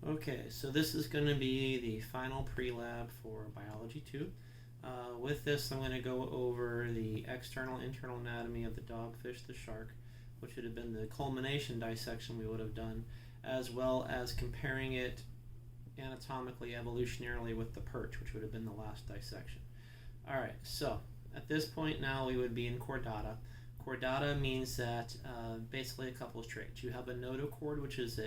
Okay, so this is going to be the final pre-lab for Biology 2. With this, I'm going to go over the external internal anatomy of the dogfish, the shark, which would have been the culmination dissection we would have done, as well as comparing it anatomically, evolutionarily with the perch, which would have been the last dissection. Alright, so at this point now we would be in chordata. Chordata means that basically a couple of traits. You have a notochord, which is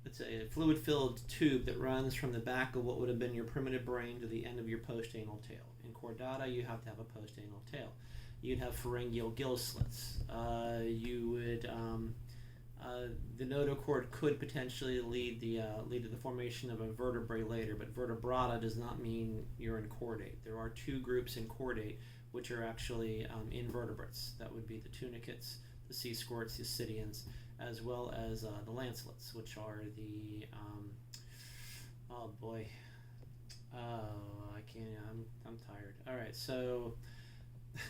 it's a fluid-filled tube that runs from the back of what would have been your primitive brain to the end of your postanal tail. In chordata, you have to have a postanal tail. You'd have pharyngeal gill slits. The notochord could potentially lead to the formation of a vertebrae later, but vertebrata does not mean you're in chordate. There are two groups in chordate which are actually invertebrates. That would be the tunicates, the sea squirts, the ascidians, as well as the lancelets, which are the oh boy, I can't. I'm tired. All right, so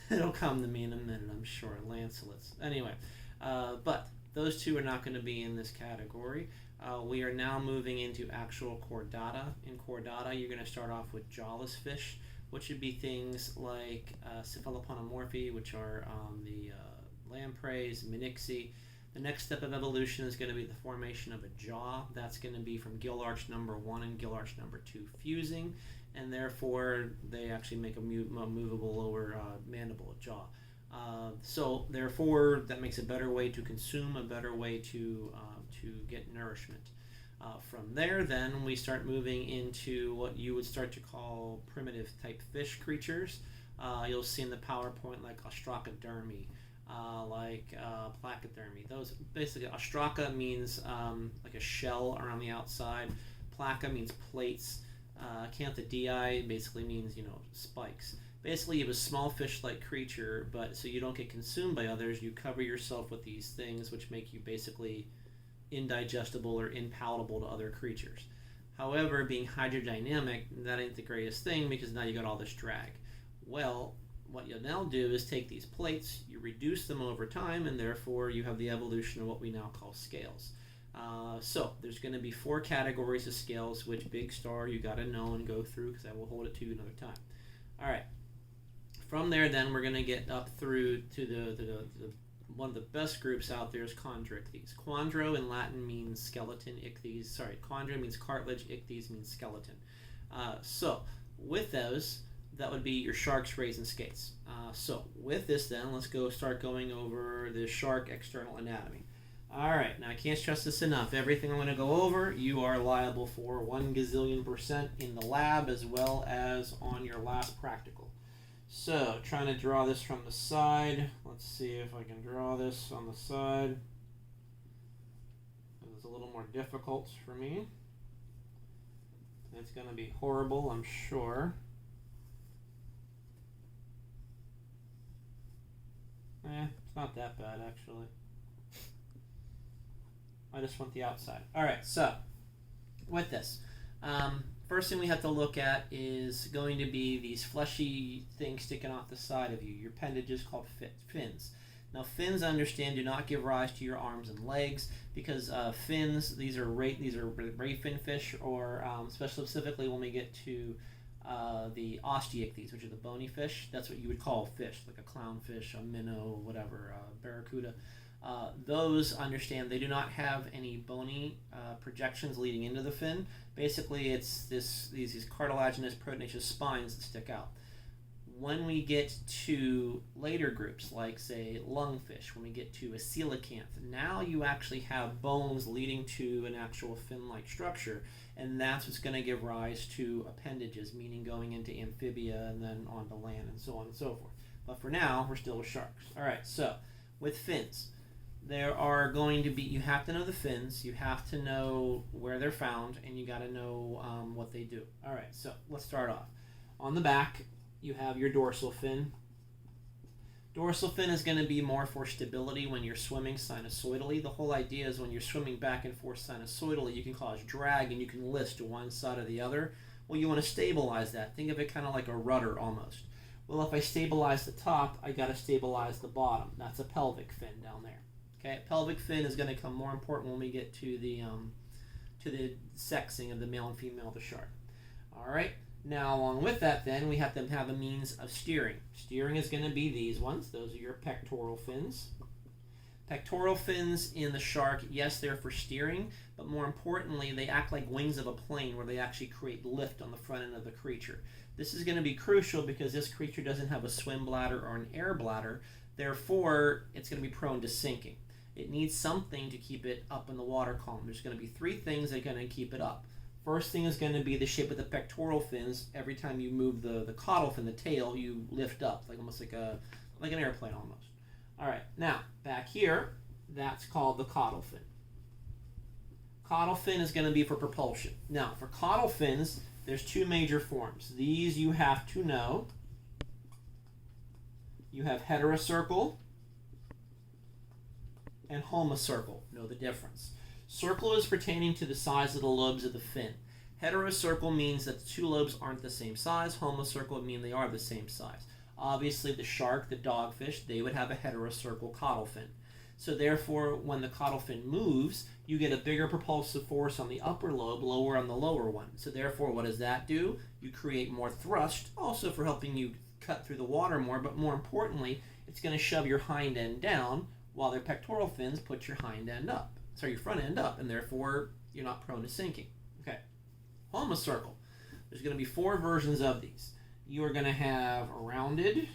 it'll come to me in a minute, I'm sure. Lancelets. Anyway, but those two are not going to be in this category. We are now moving into actual chordata. In chordata, you're going to start off with jawless fish, which would be things like cephalopodomorphi, which are the lampreys, Minixi. The next step of evolution is going to be the formation of a jaw. That's going to be from gill arch number 1 and gill arch number 2 fusing, and therefore they actually make a movable lower mandible, jaw. So therefore that makes a better way to consume, a better way to get nourishment. From there, then, we start moving into what you would start to call primitive type fish creatures. You'll see in the PowerPoint like ostracodermy, placodermy. Those basically, ostraca means like a shell around the outside. Placa means plates. Canthidii basically means spikes. Basically, you have a small fish-like creature, but so you don't get consumed by others, you cover yourself with these things which make you basically indigestible or impalatable to other creatures. However, being hydrodynamic, that ain't the greatest thing because now you got all this drag. Well, what you'll now do is take these plates, you reduce them over time, and therefore you have the evolution of what we now call scales. So there's going to be 4 categories of scales, which big star you got to know and go through because I will hold it to you another time. All right. From there, then, we're going to get up through to the one of the best groups out there is chondrichthyes. Chondro in Latin means skeleton, chondro means cartilage, ichthyes means skeleton. So with those, that would be your sharks, rays, and skates. So with this, then, let's start going over the shark external anatomy. All right, now I can't stress this enough. Everything I'm going to go over, you are liable for 1 gazillion% in the lab as well as on your last practical. So, trying to draw this from the side. Let's see if I can draw this on the side. It's a little more difficult for me. It's going to be horrible, I'm sure. It's not that bad, actually. I just want the outside. Alright, so, with this. First thing we have to look at is going to be these fleshy things sticking off the side of you, your appendages called fins. Now, fins, understand, do not give rise to your arms and legs because fins, these are ray fin fish, or specifically when we get to the osteichthyes, which are the bony fish. That's what you would call fish, like a clownfish, a minnow, whatever, barracuda. Those, understand, they do not have any bony projections leading into the fin. Basically, it's these cartilaginous proteinaceous spines that stick out. When we get to later groups, like, say, lungfish, when we get to a coelacanth, now you actually have bones leading to an actual fin-like structure, and that's what's going to give rise to appendages, meaning going into amphibia and then onto land and so on and so forth. But for now, we're still with sharks. All right, so with fins. There are going to be, you have to know the fins, you have to know where they're found, and you got to know what they do. All right, so let's start off. On the back, you have your dorsal fin. Dorsal fin is going to be more for stability when you're swimming sinusoidally. The whole idea is when you're swimming back and forth sinusoidally, you can cause drag and you can list to one side or the other. Well, you want to stabilize that. Think of it kind of like a rudder almost. Well, if I stabilize the top, I got to stabilize the bottom. That's a pelvic fin down there. Okay, pelvic fin is going to become more important when we get to the to the sexing of the male and female of the shark. All right. Now, along with that, then, we have to have a means of steering. Steering is going to be these ones. Those are your pectoral fins. Pectoral fins in the shark, yes, they're for steering, but more importantly, they act like wings of a plane where they actually create lift on the front end of the creature. This is going to be crucial because this creature doesn't have a swim bladder or an air bladder. Therefore, it's going to be prone to sinking. It needs something to keep it up in the water column. There's going to be three things that are going to keep it up. First thing is going to be the shape of the pectoral fins. Every time you move the caudal fin, the tail, you lift up, like almost like an airplane almost. All right, now back here, that's called the caudal fin. Caudal fin is going to be for propulsion. Now, for caudal fins, there's two major forms. These you have to know. You have heterocircle and homocircle. Know the difference. Circle is pertaining to the size of the lobes of the fin. Heterocircle means that the two lobes aren't the same size. Homocircle would mean they are the same size. Obviously, the shark, the dogfish, they would have a heterocircle caudal fin. So therefore, when the caudal fin moves, you get a bigger propulsive force on the upper lobe, lower on the lower one. So therefore, what does that do? You create more thrust, also for helping you cut through the water more, but more importantly, it's going to shove your hind end down, while their pectoral fins put your hind end up. So your front end up, and therefore, you're not prone to sinking. Okay. Homocircle. There's going to be four versions of these. You are going to have rounded,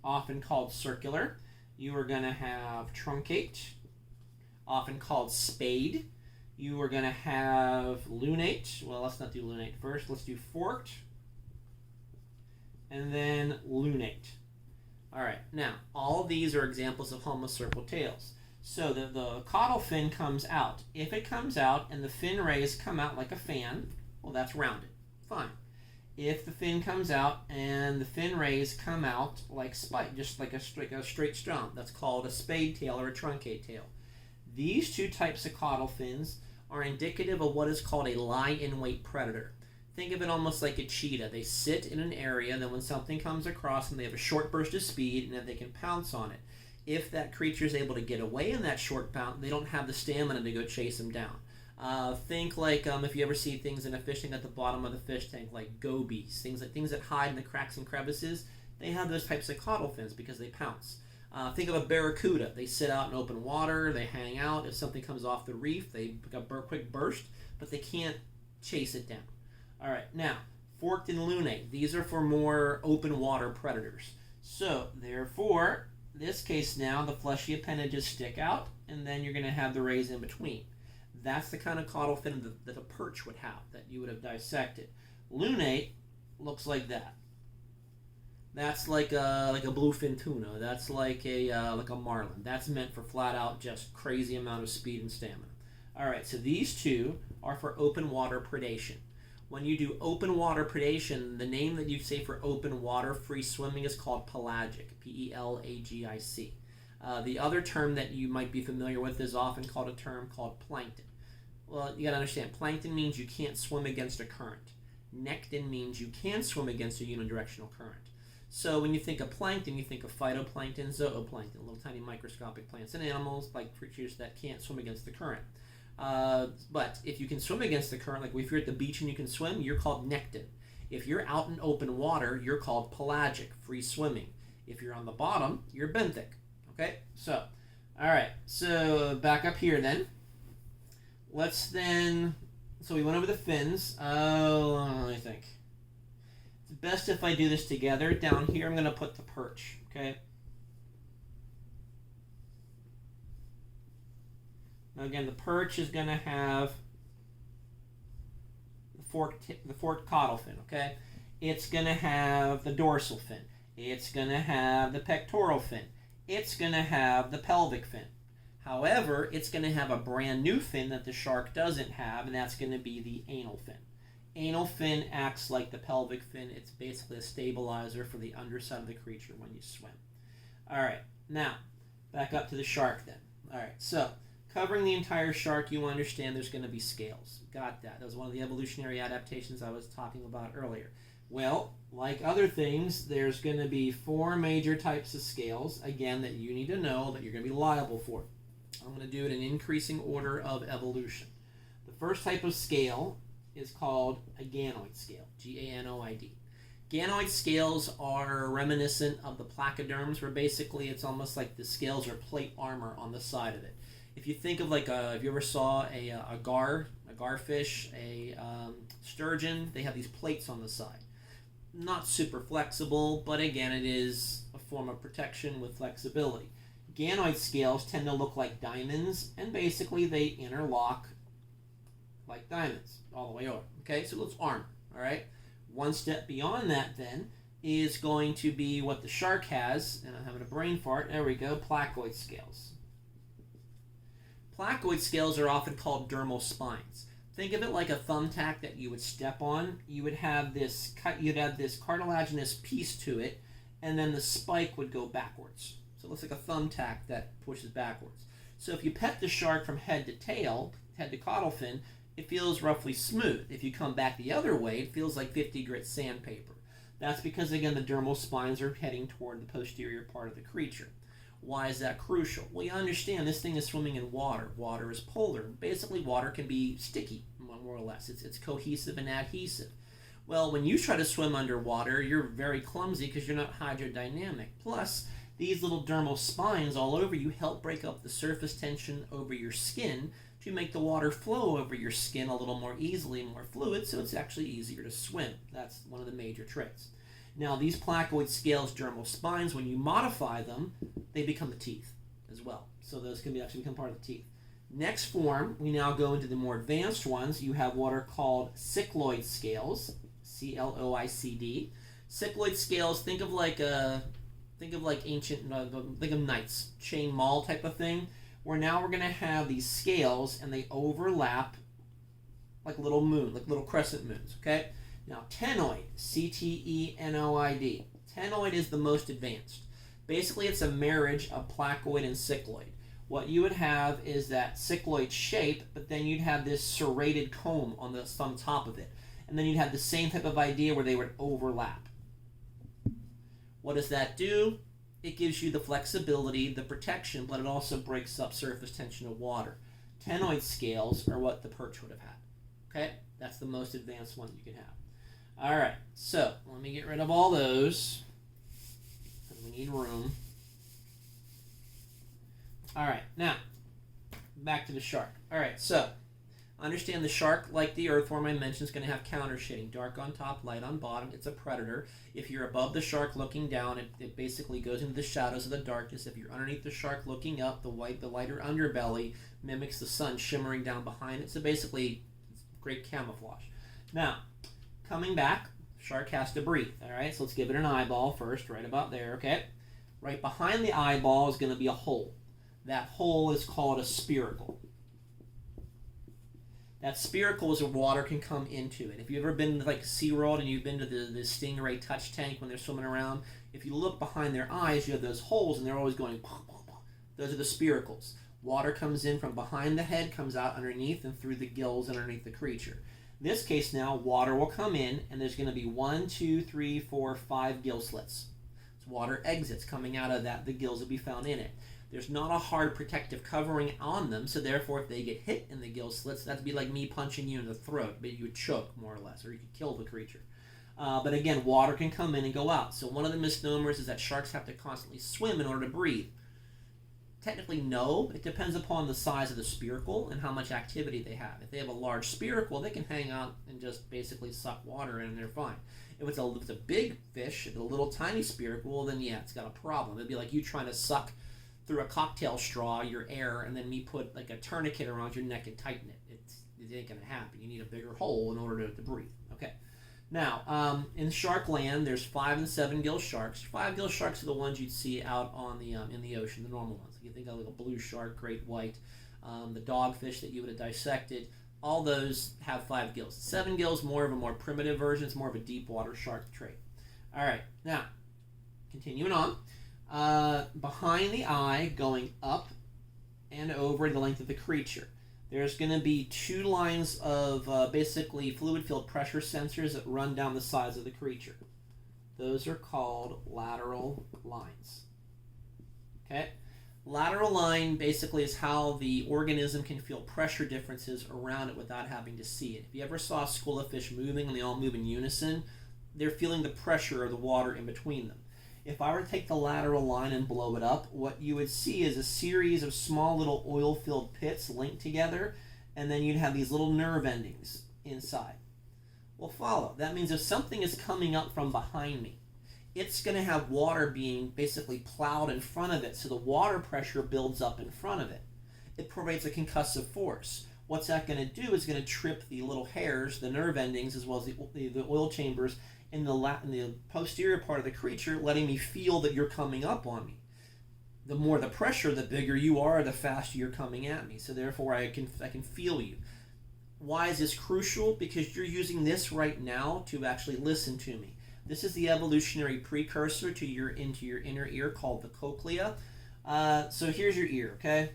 often called circular. You are going to have truncate, often called spade. You are going to have lunate. Well, let's not do lunate first. Let's do forked. And then lunate. All right. Now, all of these are examples of homocircle tails. So the caudal fin comes out. If it comes out and the fin rays come out like a fan, well, that's rounded. Fine. If the fin comes out and the fin rays come out like spike, just like a straight stump, that's called a spade tail or a truncate tail. These two types of caudal fins are indicative of what is called a lie-in-wait predator. Think of it almost like a cheetah. They sit in an area, and then when something comes across them, they have a short burst of speed, and then they can pounce on it. If that creature is able to get away in that short bout, they don't have the stamina to go chase them down. Think like if you ever see things in a fishing at the bottom of the fish tank, like gobies, things that hide in the cracks and crevices. They have those types of caudal fins because they pounce. Think of a barracuda. They sit out in open water. They hang out. If something comes off the reef, they pick up a quick burst, but they can't chase it down. All right, now forked and lunate. These are for more open water predators. So therefore, in this case now, the fleshy appendages stick out, and then you're going to have the rays in between. That's the kind of caudal fin that a perch would have, that you would have dissected. Lunate looks like that. That's like a bluefin tuna. That's like a marlin. That's meant for flat out just crazy amount of speed and stamina. All right, so these two are for open water predation. When you do open water predation, the name that you say for open water free swimming is called pelagic, P-E-L-A-G-I-C. The other term that you might be familiar with is often called a term called plankton. Well, you got to understand, plankton means you can't swim against a current. Nectin means you can swim against a unidirectional current. So when you think of plankton, you think of phytoplankton, zooplankton, little tiny microscopic plants and animals, like creatures that can't swim against the current. But if you can swim against the current, like if you're at the beach and you can swim, you're called nectin. If you're out in open water, you're called pelagic, free swimming. If you're on the bottom, you're benthic. Okay, so, all right, so back up here then. So we went over the fins. Let me think. It's best if I do this together. Down here, I'm going to put the perch, okay? Now again, the perch is going to have the forked caudal fin, okay? It's going to have the dorsal fin. It's going to have the pectoral fin. It's going to have the pelvic fin. However, it's going to have a brand new fin that the shark doesn't have, and that's going to be the anal fin. Anal fin acts like the pelvic fin. It's basically a stabilizer for the underside of the creature when you swim. All right, now, back up to the shark then. All right, so covering the entire shark, you understand there's going to be scales. Got that. That was one of the evolutionary adaptations I was talking about earlier. Well, like other things, there's going to be four major types of scales, again, that you need to know that you're going to be liable for. I'm going to do it in increasing order of evolution. The first type of scale is called a ganoid scale, G-A-N-O-I-D. Ganoid scales are reminiscent of the placoderms, where basically it's almost like the scales are plate armor on the side of it. If you think of like if you ever saw a garfish, a sturgeon, they have these plates on the side. Not super flexible, but again, it is a form of protection with flexibility. Ganoid scales tend to look like diamonds, and basically they interlock like diamonds all the way over. Okay, so it's armor. All right. One step beyond that then is going to be what the shark has, and I'm having a brain fart. There we go. Placoid scales. Placoid scales are often called dermal spines. Think of it like a thumbtack that you would step on. You would have this cartilaginous piece to it, and then the spike would go backwards. So it looks like a thumbtack that pushes backwards. So if you pet the shark from head to tail, head to caudal fin, it feels roughly smooth. If you come back the other way, it feels like 50 grit sandpaper. That's because, again, the dermal spines are heading toward the posterior part of the creature. Why is that crucial? Well, you understand this thing is swimming in water. Water is polar. Basically, water can be sticky, more or less. It's cohesive and adhesive. Well, when you try to swim underwater, you're very clumsy because you're not hydrodynamic. Plus, these little dermal spines all over you help break up the surface tension over your skin to make the water flow over your skin a little more easily, more fluid, so it's actually easier to swim. That's one of the major traits. Now, these placoid scales, dermal spines, when you modify them, they become the teeth as well. So those can actually become part of the teeth. Next form, we now go into the more advanced ones. You have what are called cycloid scales, C-L-O-I-C-D. Cycloid scales, think of ancient, think of knights, chain mall type of thing, where now we're going to have these scales and they overlap like little moon, like little crescent moons, okay? Now, ctenoid, C-T-E-N-O-I-D. Ctenoid is the most advanced. Basically, it's a marriage of placoid and cycloid. What you would have is that cycloid shape, but then you'd have this serrated comb on top of it. And then you'd have the same type of idea where they would overlap. What does that do? It gives you the flexibility, the protection, but it also breaks up surface tension of water. Ctenoid scales are what the perch would have had. Okay? That's the most advanced one you can have. All right, so let me get rid of all those because we need room. All right, now back to the shark. All right, so understand the shark, like the earthworm I mentioned, is going to have counter shading, dark on top, light on bottom. It's a predator. If you're above the shark looking down, it basically goes into the shadows of the darkness. If you're underneath the shark looking up, the lighter underbelly mimics the sun shimmering down behind it. So basically, it's great camouflage. Now, coming back, shark has to breathe. All right, so let's give it an eyeball first, right about there, okay? Right behind the eyeball is going to be a hole. That hole is called a spiracle. That spiracle is where water can come into it. If you've ever been to like SeaWorld and you've been to the stingray touch tank when they're swimming around, if you look behind their eyes, you have those holes and they're always going, those are the spiracles. Water comes in from behind the head, comes out underneath and through the gills underneath the creature. In this case now, water will come in and there's going to be 1, 2, 3, 4, 5 gill slits. So water exits coming out of that, the gills will be found in it. There's not a hard protective covering on them, so therefore if they get hit in the gill slits, that'd be like me punching you in the throat, but you would choke more or less, or you could kill the creature. But again, water can come in and go out. So one of the misnomers is that sharks have to constantly swim in order to breathe. Technically, no. It depends upon the size of the spiracle and how much activity they have. If they have a large spiracle, they can hang out and just basically suck water in and they're fine. If it's a big fish, a little tiny spiracle, well, then yeah, it's got a problem. It'd be like you trying to suck through a cocktail straw your air and then me put like a tourniquet around your neck and tighten it. It ain't going to happen. You need a bigger hole in order to breathe. Okay. Now, in shark land, there's 5 and 7 gill sharks. 5 gill sharks are the ones you'd see out on the in the ocean, the normal ones. You think of like a blue shark, great white, the dogfish that you would have dissected. All those have 5 gills. 7 gills, more of a more primitive version. It's more of a deep water shark trait. All right. Now, continuing on. Behind the eye, going up and over the length of the creature, there's going to be 2 lines of basically fluid-filled pressure sensors that run down the sides of the creature. Those are called lateral lines. Okay? Lateral line basically is how the organism can feel pressure differences around it without having to see it. If you ever saw a school of fish moving and they all move in unison, they're feeling the pressure of the water in between them. If I were to take the lateral line and blow it up, what you would see is a series of small little oil-filled pits linked together, and then you'd have these little nerve endings inside. Well, follow. That means if something is coming up from behind me, it's going to have water being basically plowed in front of it, so the water pressure builds up in front of it. It provides a concussive force. What's that going to do is going to trip the little hairs, the nerve endings, as well as the oil chambers in the posterior part of the creature, letting me feel that you're coming up on me. The more the pressure, the bigger you are, the faster you're coming at me. So therefore, I can feel you. Why is this crucial? Because you're using this right now to actually listen to me. This is the evolutionary precursor to your inner ear called the cochlea. So here's your ear, okay?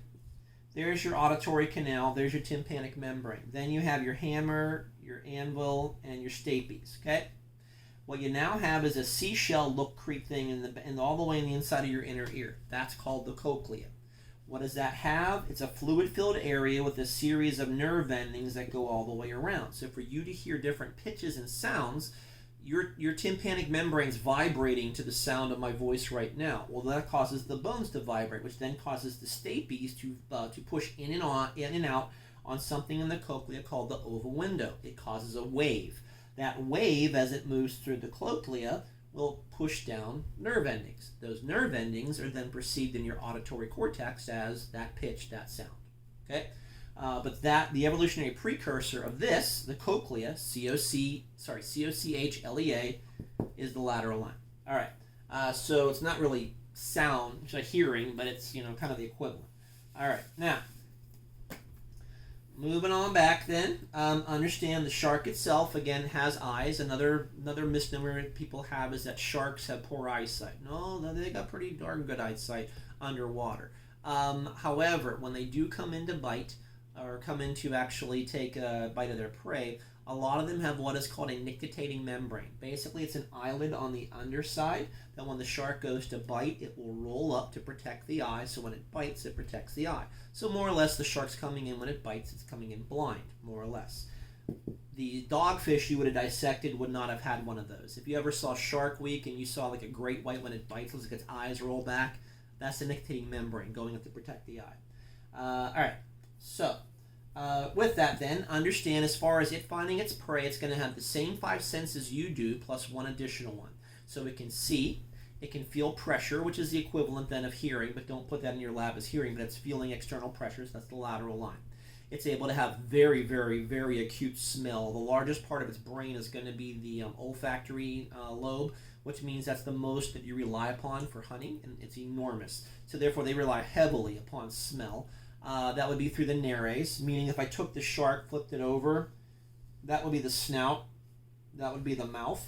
There's your auditory canal. There's your tympanic membrane. Then you have your hammer, your anvil, and your stapes, okay? What you now have is a seashell look creep thing in all the way in the inside of your inner ear. That's called the cochlea. What does that have? It's a fluid-filled area with a series of nerve endings that go all the way around. So for you to hear different pitches and sounds, your tympanic membrane's vibrating to the sound of my voice right now. Well, that causes the bones to vibrate, which then causes the stapes to push in and out on something in the cochlea called the oval window. It causes a wave. That wave, as it moves through the cochlea, will push down nerve endings. Those nerve endings are then perceived in your auditory cortex as that pitch, that sound. Okay? But the evolutionary precursor of this, the cochlea, C-O-C-H-L-E-A, is the lateral line. All right. So it's not really sound, it's like hearing, but it's kind of the equivalent. All right. Now, moving on back then, understand the shark itself, again, has eyes. Another misnomer people have is that sharks have poor eyesight. No, they got pretty darn good eyesight underwater. However, when they do come in to bite, or come in to actually take a bite of their prey, a lot of them have what is called a nictitating membrane. Basically, it's an eyelid on the underside that when the shark goes to bite, it will roll up to protect the eye, so when it bites, it protects the eye. So more or less, the shark's coming in when it bites, it's coming in blind, more or less. The dogfish you would have dissected would not have had one of those. If you ever saw Shark Week and you saw like a great white when it bites, looks like its eyes roll back, that's the nictitating membrane going up to protect the eye. All right, so with that then, understand as far as it finding its prey, it's going to have the same 5 senses you do plus one additional one. So it can see, it can feel pressure, which is the equivalent then of hearing, but don't put that in your lab as hearing, but it's feeling external pressures, that's the lateral line. It's able to have very, very, very acute smell. The largest part of its brain is going to be the olfactory lobe, which means that's the most that you rely upon for hunting, and it's enormous. So therefore they rely heavily upon smell. That would be through the nares, meaning if I took the shark, flipped it over, that would be the snout, that would be the mouth.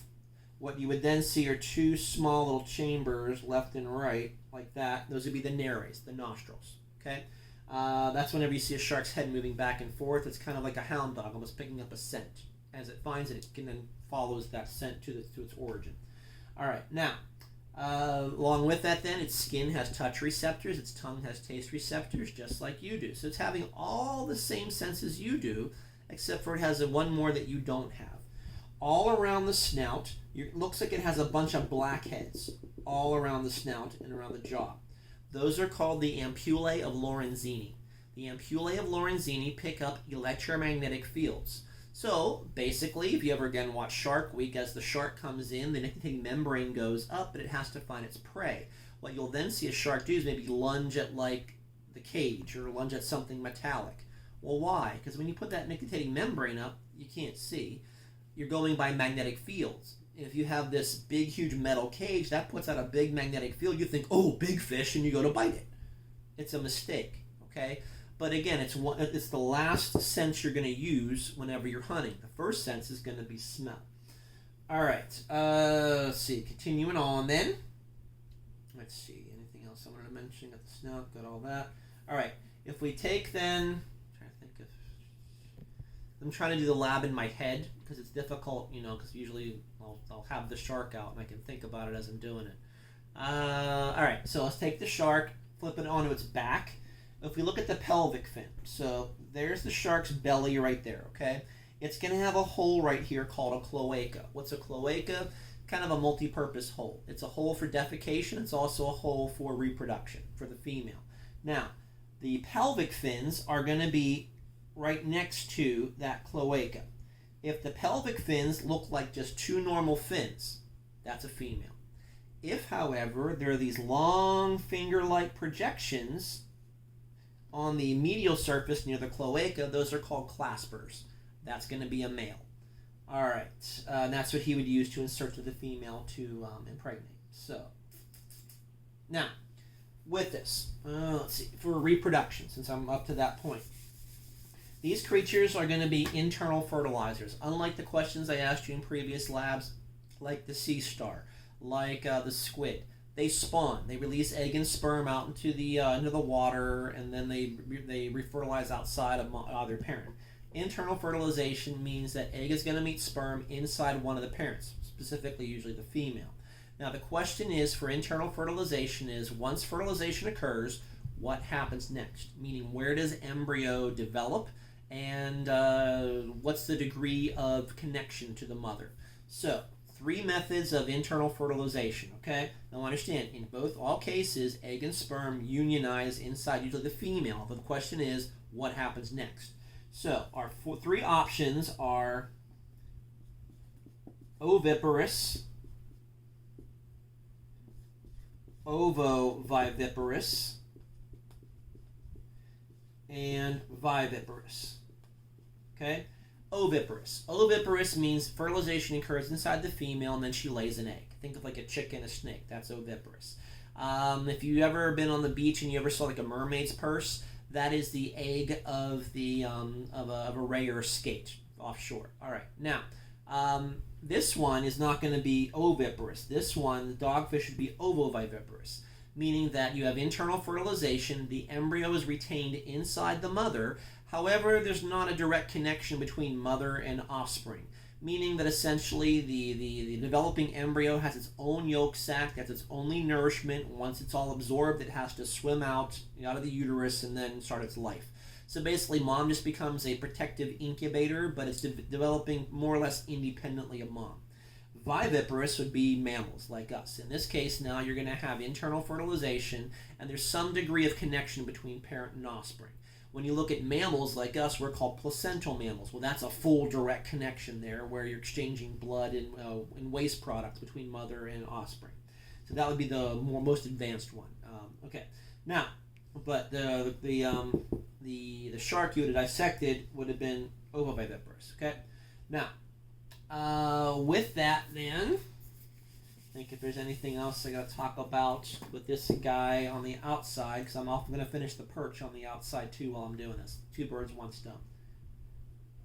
What you would then see are 2 small little chambers, left and right, like that. Those would be the nares, the nostrils. Okay, that's whenever you see a shark's head moving back and forth. It's kind of like a hound dog, almost picking up a scent. As it finds it, it can then follows that scent to its origin. All right, now. Along with that then, its skin has touch receptors, its tongue has taste receptors, just like you do. So it's having all the same senses you do, except for it has one more that you don't have. All around the snout, it looks like it has a bunch of blackheads all around the snout and around the jaw. Those are called the ampullae of Lorenzini. The ampullae of Lorenzini pick up electromagnetic fields. So, basically, if you ever again watch Shark Week, as the shark comes in, the nictitating membrane goes up, but it has to find its prey. What you'll then see a shark do is maybe lunge at, like, the cage, or lunge at something metallic. Well, why? Because when you put that nictitating membrane up, you can't see. You're going by magnetic fields. If you have this big, huge metal cage, that puts out a big magnetic field. You think, oh, big fish, and you go to bite it. It's a mistake, okay? But again, it's the last sense you're going to use whenever you're hunting. The first sense is going to be smell. All right. Let's see. Continuing on then. Let's see. Anything else I wanted to mention? Got the snout. Got all that. All right. If we take then... I'm trying to do the lab in my head because it's difficult, because usually I'll have the shark out and I can think about it as I'm doing it. All right. So let's take the shark. flip it onto its back. If we look at the pelvic fin, so there's the shark's belly right there, okay? It's going to have a hole right here called a cloaca. What's a cloaca? Kind of a multi-purpose hole. It's a hole for defecation. It's also a hole for reproduction for the female. Now, the pelvic fins are going to be right next to that cloaca. If the pelvic fins look like just two normal fins, that's a female. If, however, there are these long finger-like projections on the medial surface near the cloaca, those are called claspers. That's going to be a male. All right, and that's what he would use to insert to the female to impregnate. So, now, with this, let's see, for reproduction, since I'm up to that point, these creatures are going to be internal fertilizers. Unlike the questions I asked you in previous labs, like the sea star, like the squid, they spawn. They release egg and sperm out into the water, and then they refertilize outside of their parent. Internal fertilization means that egg is going to meet sperm inside one of the parents, specifically usually the female. Now the question is for internal fertilization is once fertilization occurs, what happens next? Meaning where does embryo develop and what's the degree of connection to the mother? So 3 methods of internal fertilization, okay? Now understand, in all cases, egg and sperm unionize inside usually the female, but the question is, what happens next? So our 3 options are oviparous, ovoviviparous, and viviparous. Okay? Oviparous. Oviparous means fertilization occurs inside the female and then she lays an egg. Think of like a chicken, a snake. That's oviparous. If you've ever been on the beach and you ever saw like a mermaid's purse, that is the egg of the of a ray or a skate offshore. All right. Now, this one is not going to be oviparous. This one, the dogfish, would be ovoviviparous, meaning that you have internal fertilization. The embryo is retained inside the mother. However, there's not a direct connection between mother and offspring, meaning that essentially the developing embryo has its own yolk sac, that's its only nourishment. Once it's all absorbed, it has to swim out of the uterus and then start its life. So basically, mom just becomes a protective incubator, but it's developing more or less independently of mom. Viviparous would be mammals like us. In this case, now you're going to have internal fertilization, and there's some degree of connection between parent and offspring. When you look at mammals like us, we're called placental mammals. Well, that's a full direct connection there where you're exchanging blood and waste products between mother and offspring. So that would be the most advanced one. Okay. Now, but the shark you would have dissected would have been ovoviviparous. Okay. Now, with that, then, I think if there's anything else I got to talk about with this guy on the outside, because I'm often going to finish the perch on the outside too while I'm doing this. 2 birds, 1 stone.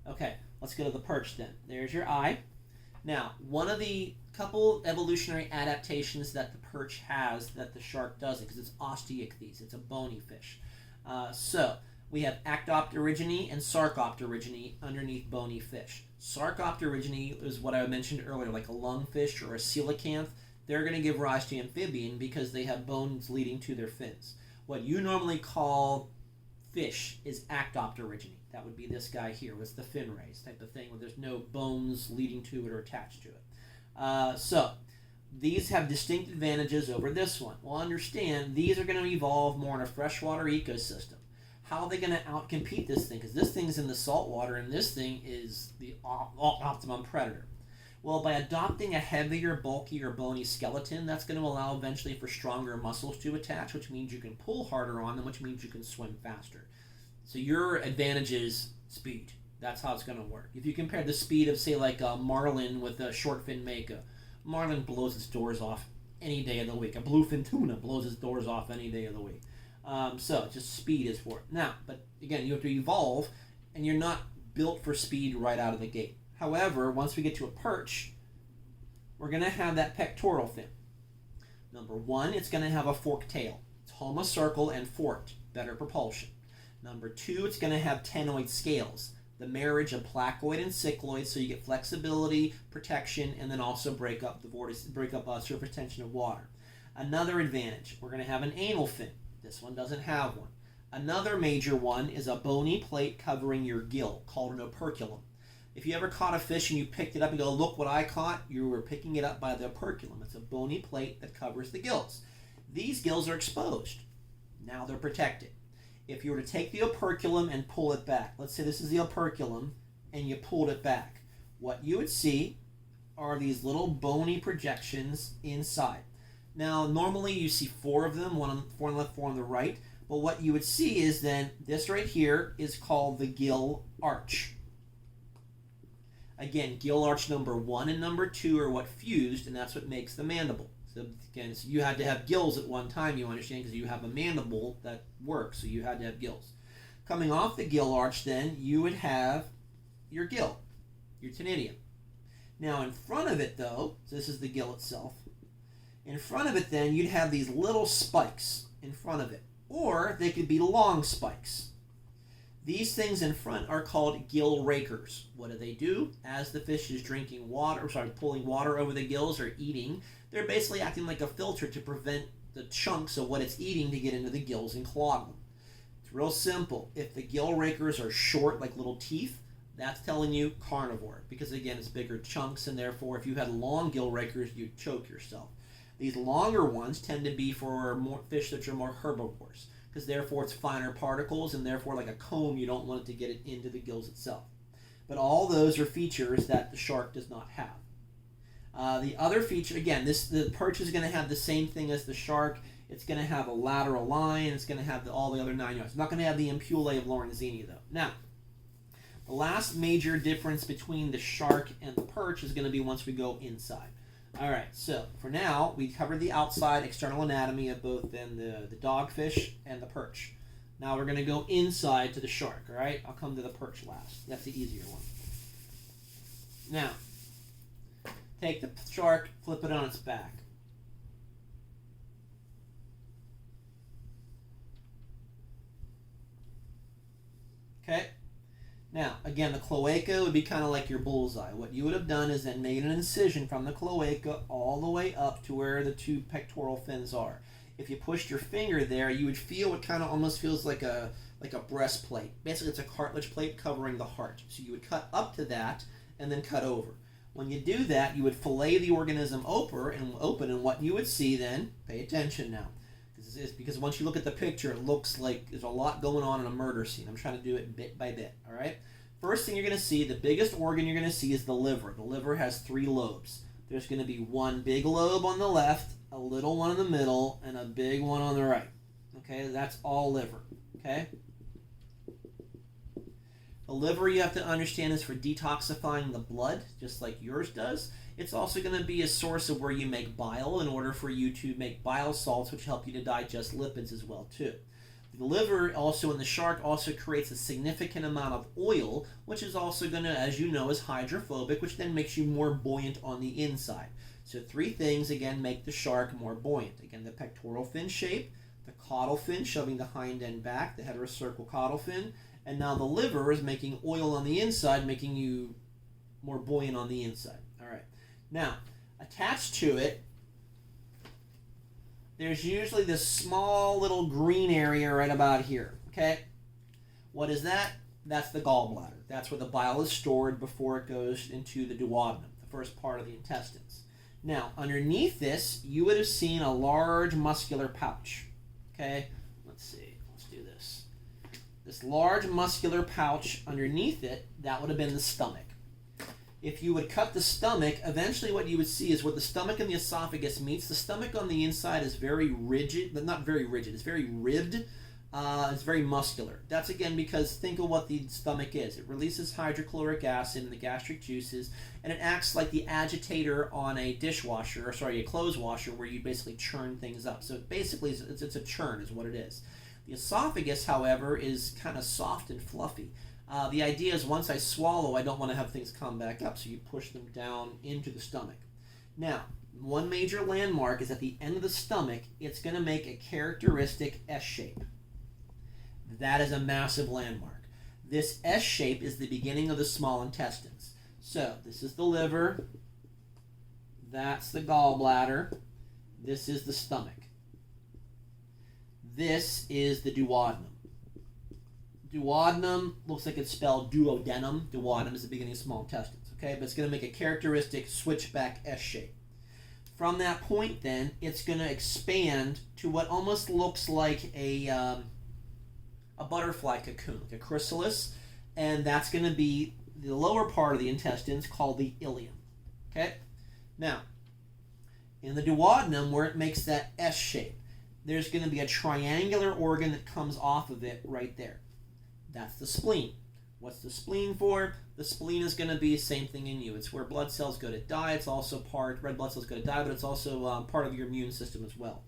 Okay, let's go to the perch then. There's your eye. Now, one of the couple evolutionary adaptations that the perch has that the shark doesn't, because it's osteichthyes, it's a bony fish. So, we have actopterygony and sarcopterygony underneath bony fish. Sarcopterygony is what I mentioned earlier, like a lungfish or a coelacanth. They're going to give rise to amphibian because they have bones leading to their fins. What you normally call fish is actopterygony. That would be this guy here, with the fin rays type of thing, where there's no bones leading to it or attached to it. So, these have distinct advantages over this one. Well, understand, these are going to evolve more in a freshwater ecosystem. How are they going to outcompete this thing? Because this thing's in the saltwater, and this thing is the optimum predator. Well, by adopting a heavier, bulkier, bony skeleton, that's going to allow eventually for stronger muscles to attach, which means you can pull harder on them, which means you can swim faster. So your advantage is speed. That's how it's going to work. If you compare the speed of, say, like a marlin with a short fin maka, marlin blows its doors off any day of the week. A bluefin tuna blows its doors off any day of the week. So just speed is for it. Now, but again, you have to evolve, and you're not built for speed right out of the gate. However, once we get to a perch, we're going to have that pectoral fin. Number 1, it's going to have a forked tail. It's homocircle and forked, better propulsion. Number 2, it's going to have ctenoid scales, the marriage of placoid and cycloid, so you get flexibility, protection, and then also break up surface tension of water. Another advantage, we're going to have an anal fin. This one doesn't have one. Another major one is a bony plate covering your gill called an operculum. If you ever caught a fish and you picked it up and go, look what I caught, you were picking it up by the operculum. It's a bony plate that covers the gills. These gills are exposed. Now they're protected. If you were to take the operculum and pull it back, let's say this is the operculum, and you pulled it back, what you would see are these little bony projections inside. Now, normally you see 4 of them, 4 on the left, 4 on the right, but what you would see is then this right here is called the gill arch. Again, gill arch number 1 and number 2 are what fused, and that's what makes the mandible. So again, so you had to have gills at one time, you understand, because you have a mandible that works, so you had to have gills. Coming off the gill arch then, you would have your gill, your tenidium. Now in front of it though, so this is the gill itself, in front of it then you'd have these little spikes in front of it, or they could be long spikes. These things in front are called gill rakers. What do? As the fish is drinking water, pulling water over the gills or eating, they're basically acting like a filter to prevent the chunks of what it's eating to get into the gills and clog them. It's real simple. If the gill rakers are short like little teeth, that's telling you carnivore, because again it's bigger chunks, and therefore if you had long gill rakers you'd choke yourself. These longer ones tend to be for more fish that are more herbivores, because therefore it's finer particles, and therefore like a comb you don't want it to get it into the gills itself. But all those are features that the shark does not have. The other feature, again, the perch is going to have the same thing as the shark. It's going to have a lateral line. It's going to have all the other 9 yards. It's not going to have the ampullae of Lorenzini though. Now, the last major difference between the shark and the perch is going to be once we go inside. All right, so for now, we covered the outside external anatomy of both then the dogfish and the perch. Now we're going to go inside to the shark, all right? I'll come to the perch last. That's the easier one. Now, take the shark, flip it on its back. Okay? Now, again, the cloaca would be kind of like your bullseye. What you would have done is then made an incision from the cloaca all the way up to where the 2 pectoral fins are. If you pushed your finger there, you would feel what kind of almost feels like a breastplate. Basically, it's a cartilage plate covering the heart. So you would cut up to that and then cut over. When you do that, you would fillet the organism open, and what you would see then, pay attention now, because once you look at the picture, it looks like there's a lot going on in a murder scene. I'm trying to do it bit by bit, all right? First thing you're going to see, the biggest organ you're going to see is the liver. The liver has 3 lobes. There's going to be one big lobe on the left, a little one in the middle, and a big one on the right. Okay, that's all liver, okay? The liver, you have to understand, is for detoxifying the blood, just like yours does. It's also going to be a source of where you make bile in order for you to make bile salts, which help you to digest lipids as well, too. The liver also in the shark also creates a significant amount of oil, which is also going to, as you know, is hydrophobic, which then makes you more buoyant on the inside. So 3 things, again, make the shark more buoyant. Again, the pectoral fin shape, the caudal fin shoving the hind end back, the heterocercal caudal fin, and now the liver is making oil on the inside, making you more buoyant on the inside. All right. Now, attached to it, there's usually this small little green area right about here. Okay? What is that? That's the gallbladder. That's where the bile is stored before it goes into the duodenum, the first part of the intestines. Now, underneath this, you would have seen a large muscular pouch. Okay? Let's see. Let's do this. This large muscular pouch underneath it, that would have been the stomach. If you would cut the stomach, eventually what you would see is where the stomach and the esophagus meets, the stomach on the inside is very rigid, but not very rigid, it's very ribbed, it's very muscular. That's again because think of what the stomach is. It releases hydrochloric acid in the gastric juices, and it acts like the agitator on a dishwasher, a clothes washer, where you basically churn things up. So basically it's a churn is what it is. The esophagus, however, is kind of soft and fluffy. The idea is once I swallow, I don't want to have things come back up, so you push them down into the stomach. Now, one major landmark is at the end of the stomach, it's going to make a characteristic S shape. That is a massive landmark. This S shape is the beginning of the small intestines. So, this is the liver, that's the gallbladder, this is the stomach. This is the duodenum. Duodenum looks like it's spelled duodenum. Duodenum is the beginning of small intestines, okay? But it's going to make a characteristic switchback S shape. From that point, then, it's going to expand to what almost looks like a butterfly cocoon, like a chrysalis, and that's going to be the lower part of the intestines called the ileum, okay? Now, in the duodenum, where it makes that S shape, there's going to be a triangular organ that comes off of it right there. That's the spleen. What's the spleen for? The spleen is going to be the same thing in you. It's where blood cells go to die. It's also red blood cells go to die, but it's also part of your immune system as well.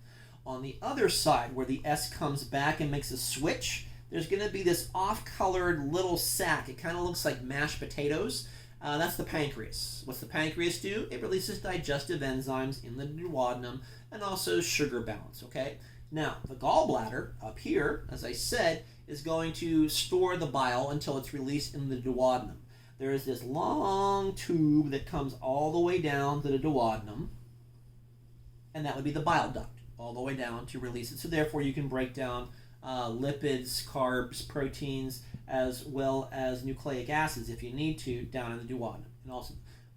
On the other side, where the S comes back and makes a switch, there's going to be this off-colored little sac. It kind of looks like mashed potatoes. That's the pancreas. What's the pancreas do? It releases digestive enzymes in the duodenum and also sugar balance, okay? Now, the gallbladder up here, as I said, is going to store the bile until it's released in the duodenum. There is this long tube that comes all the way down to the duodenum, and that would be the bile duct, all the way down to release it. So therefore, you can break down lipids, carbs, proteins, as well as nucleic acids if you need to down in the duodenum. And also,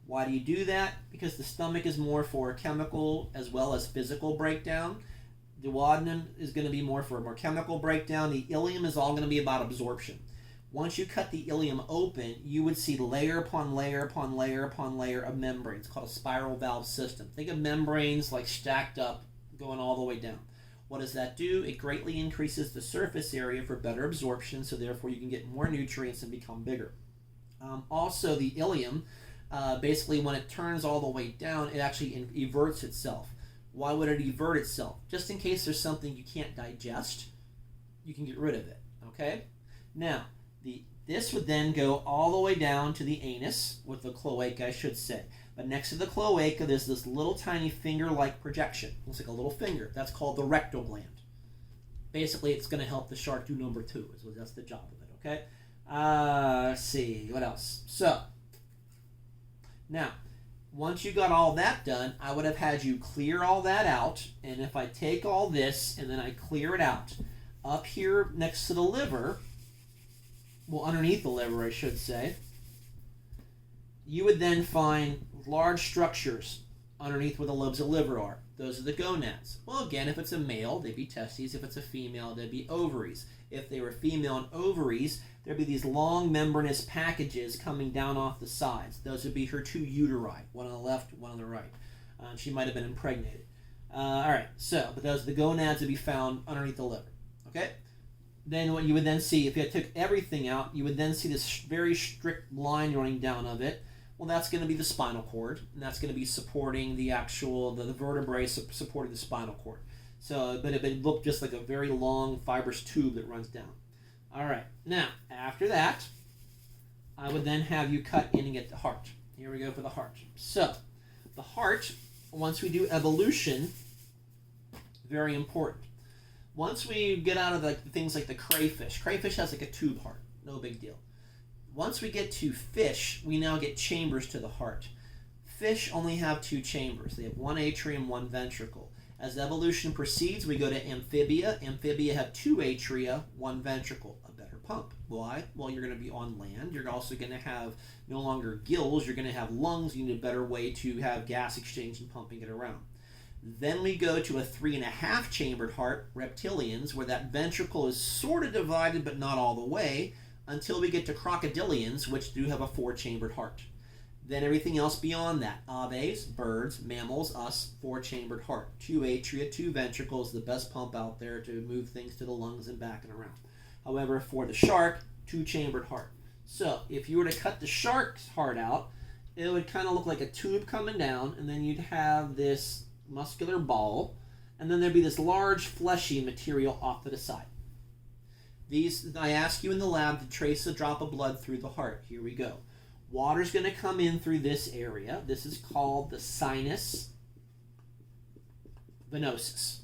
why do you do that? Because the stomach is more for chemical as well as physical breakdown. Duodenum is going to be more for a more chemical breakdown. The ileum is all going to be about absorption. Once you cut the ileum open, you would see layer upon layer upon layer upon layer of membranes, called a spiral valve system. Think of membranes like stacked up, going all the way down. What does that do? It greatly increases the surface area for better absorption, so therefore you can get more nutrients and become bigger. Also, the ileum, basically when it turns all the way down, it actually everts itself. Why would it evert itself? Just in case there's something you can't digest, you can get rid of it, okay? Now, this would then go all the way down to the anus, with the cloaca, I should say. But next to the cloaca, there's this little tiny finger-like projection. Looks like a little finger. That's called the rectal gland. Basically, it's going to help the shark do number 2. So that's the job of it, okay? Let's see, what else? So, now, once you got all that done, I would have had you clear all that out. And if I take all this and then I clear it out, up here next to the liver, well, underneath the liver, I should say, you would then find large structures underneath where the lobes of the liver are. Those are the gonads. Well, again, if it's a male, they'd be testes. If it's a female, they'd be ovaries. If they were female and ovaries, there'd be these long membranous packages coming down off the sides. Those would be her 2 uteri, one on the left, one on the right. She might have been impregnated. All right, but those the gonads would be found underneath the liver. Okay? Then what you would then see, if you took everything out, you would then see this very strict line running down of it. Well, that's going to be the spinal cord, and that's going to be supporting the vertebrae supporting the spinal cord. So, but it would look just like a very long fibrous tube that runs down. All right. Now, after that, I would then have you cut in and get the heart. Here we go for the heart. So, the heart, once we do evolution, very important. Once we get out of things like the crayfish has like a tube heart, no big deal. Once we get to fish, we now get chambers to the heart. Fish only have 2 chambers. They have 1 atrium, 1 ventricle. As evolution proceeds, we go to amphibia. Amphibia have 2 atria, 1 ventricle. A better pump. Why? Well, you're going to be on land. You're also going to have no longer gills. You're going to have lungs. You need a better way to have gas exchange and pumping it around. Then we go to a 3.5 chambered heart, reptilians, where that ventricle is sort of divided but not all the way, until we get to crocodilians, which do have a 4 chambered heart. Then everything else beyond that, aves, birds, mammals, us, 4 chambered heart. 2 atria, 2 ventricles, the best pump out there to move things to the lungs and back and around. However, for the shark, 2 chambered heart. So if you were to cut the shark's heart out, it would kind of look like a tube coming down, and then you'd have this muscular ball, and then there'd be this large fleshy material off to the side. I ask you in the lab to trace a drop of blood through the heart. Here we go. Water's going to come in through this area. This is called the sinus venosus.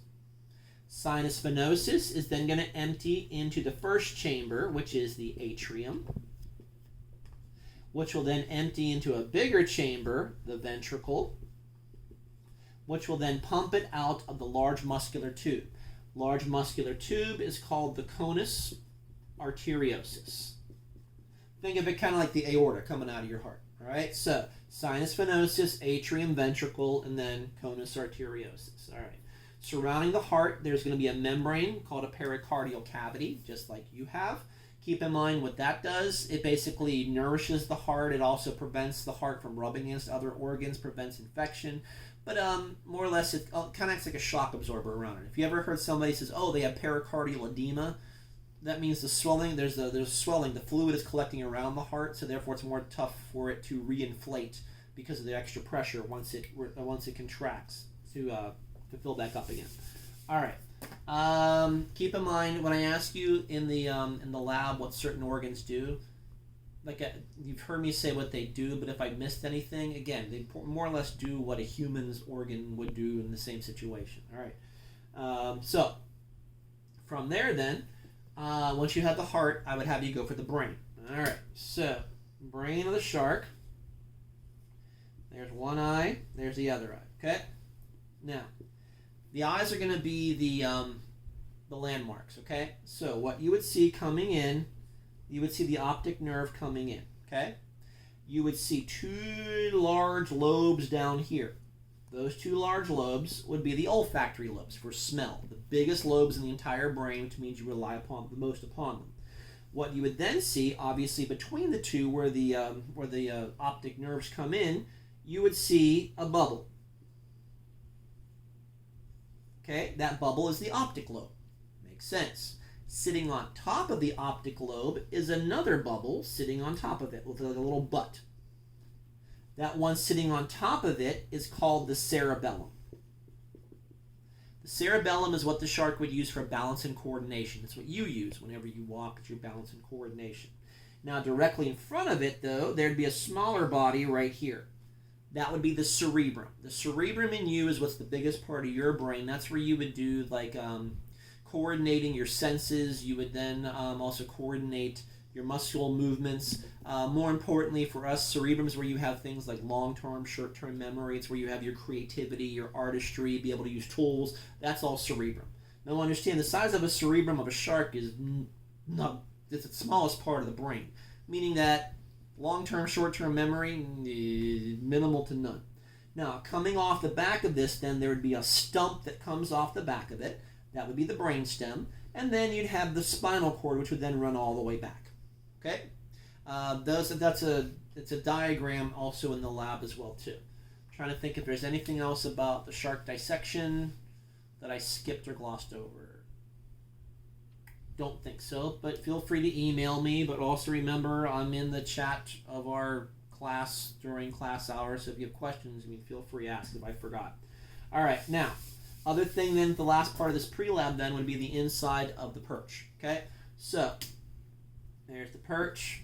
Sinus venosus is then going to empty into the first chamber, which is the atrium, which will then empty into a bigger chamber, the ventricle, which will then pump it out of the large muscular tube. Large muscular tube is called the conus arteriosus. Think of it kind of like the aorta coming out of your heart. All right, so sinus venosus, atrium, ventricle, and then conus arteriosus. All right. Surrounding the heart, there's going to be a membrane called a pericardial cavity, just like you have. Keep in mind what that does. It basically nourishes the heart. It also prevents the heart from rubbing against other organs, prevents infection. But more or less, it kind of acts like a shock absorber around it. If you ever heard somebody says, oh, they have pericardial edema, that means the swelling, there's swelling, the fluid is collecting around the heart, so therefore it's more tough for it to reinflate because of the extra pressure once it contracts to fill back up again. All right. Keep in mind when I ask you in the lab what certain organs do, you've heard me say what they do, but if I missed anything, again, they more or less do what a human's organ would do in the same situation. All right. So from there, then, once you have the heart, I would have you go for the brain. All right. So brain of the shark. There's one eye. There's the other eye. Okay. Now, the eyes are going to be the landmarks. Okay. So what you would see coming in. You would see the optic nerve coming in, okay? You would see two large lobes down here. Those two large lobes would be the olfactory lobes for smell, the biggest lobes in the entire brain, which means you rely upon the most upon them. What you would then see, obviously, between the two, where the optic nerves come in, you would see a bubble. Okay, that bubble is the optic lobe. Makes sense. Sitting on top of the optic lobe is another bubble sitting on top of it with like a little butt. That one sitting on top of it is called the cerebellum. The cerebellum is what the shark would use for balance and coordination. It's what you use whenever you walk, it's your balance and coordination. Now directly in front of it, though, there'd be a smaller body right here. That would be the cerebrum. The cerebrum in you is what's the biggest part of your brain. That's where you would do like coordinating your senses. You would then also coordinate your muscular movements. More importantly for us, cerebrum is where you have things like long-term, short-term memory. It's where you have your creativity, your artistry, be able to use tools. That's all cerebrum. Now understand the size of a cerebrum of a shark is it's the smallest part of the brain, meaning that long-term, short-term memory, minimal to none. Now coming off the back of this, then there would be a stump that comes off the back of it. That would be the brainstem, and then you'd have the spinal cord, which would then run all the way back. Okay, it's a diagram also in the lab as well too. I'm trying to think if there's anything else about the shark dissection that I skipped or glossed over. Don't think so, but feel free to email me. But also remember, I'm in the chat of our class during class hours, so if you have questions, feel free to ask if I forgot. All right, now. Other thing then, the last part of this pre-lab then would be the inside of the perch. Okay, so there's the perch.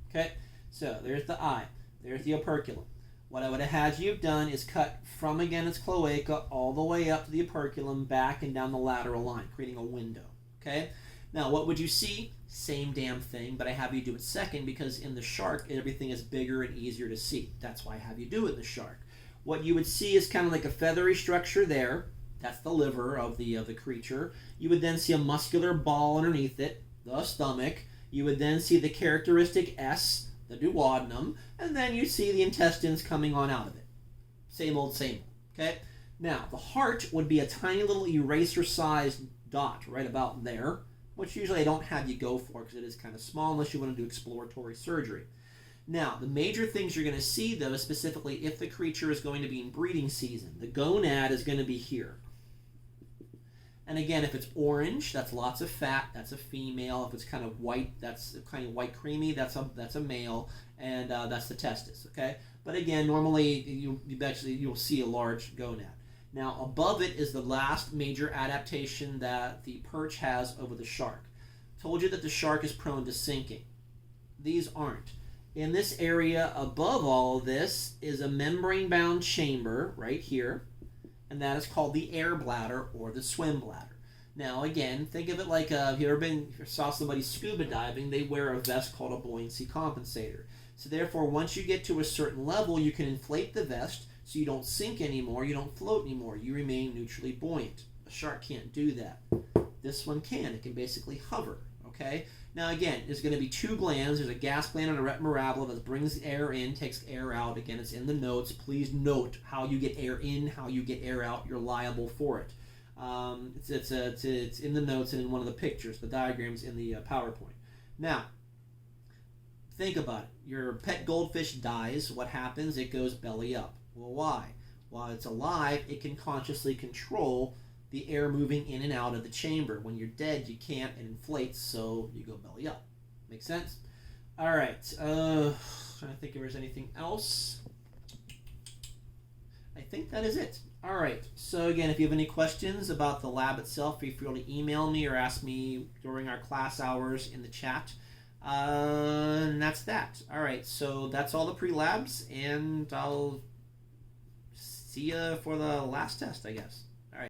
Okay, so there's the eye. There's the operculum. What I would have had you have done is cut from, again, its cloaca all the way up to the operculum, back and down the lateral line, creating a window. Okay, now what would you see? Same damn thing, but I have you do it second because in the shark, everything is bigger and easier to see. That's why I have you do it in the shark. What you would see is kind of like a feathery structure there. That's the liver of the creature. You would then see a muscular ball underneath it, the stomach. You would then see the characteristic S, the duodenum, and then you see the intestines coming on out of it. Same old, okay? Now, the heart would be a tiny little eraser-sized dot right about there, which usually I don't have you go for because it is kind of small unless you want to do exploratory surgery. Now, the major things you're going to see, though, specifically if the creature is going to be in breeding season, the gonad is going to be here. And again, if it's orange, that's lots of fat, that's a female. If it's kind of white, that's kind of white creamy, that's a male, and that's the testis, okay? But again, normally you'll see a large gonad. Now, above it is the last major adaptation that the perch has over the shark. Told you that the shark is prone to sinking. These aren't. In this area above all of this is a membrane-bound chamber right here, and that is called the air bladder or the swim bladder. Now, again, think of it like if you saw somebody scuba diving, they wear a vest called a buoyancy compensator. So therefore, once you get to a certain level, you can inflate the vest So you don't sink anymore, you don't float anymore, you remain neutrally buoyant. A shark can't do that. This one can. It can basically hover, okay? Now again, there's going to be two glands. There's a gas gland and a retina mirabile that brings air in, takes air out. Again, it's in the notes. Please note how you get air in, how you get air out. You're liable for it. It's in the notes and in one of the pictures, the diagrams in the PowerPoint. Now, think about it. Your pet goldfish dies. What happens? It goes belly up. Well, why? While it's alive, it can consciously control the air moving in and out of the chamber. When you're dead, you can't. It inflates, so you go belly up. Make sense? All right. Trying to think if there's anything else. I think that is it. All right. So again, if you have any questions about the lab itself, feel free to email me or ask me during our class hours in the chat. And that's that. All right. So that's all the pre-labs, and I'll see you for the last test, I guess.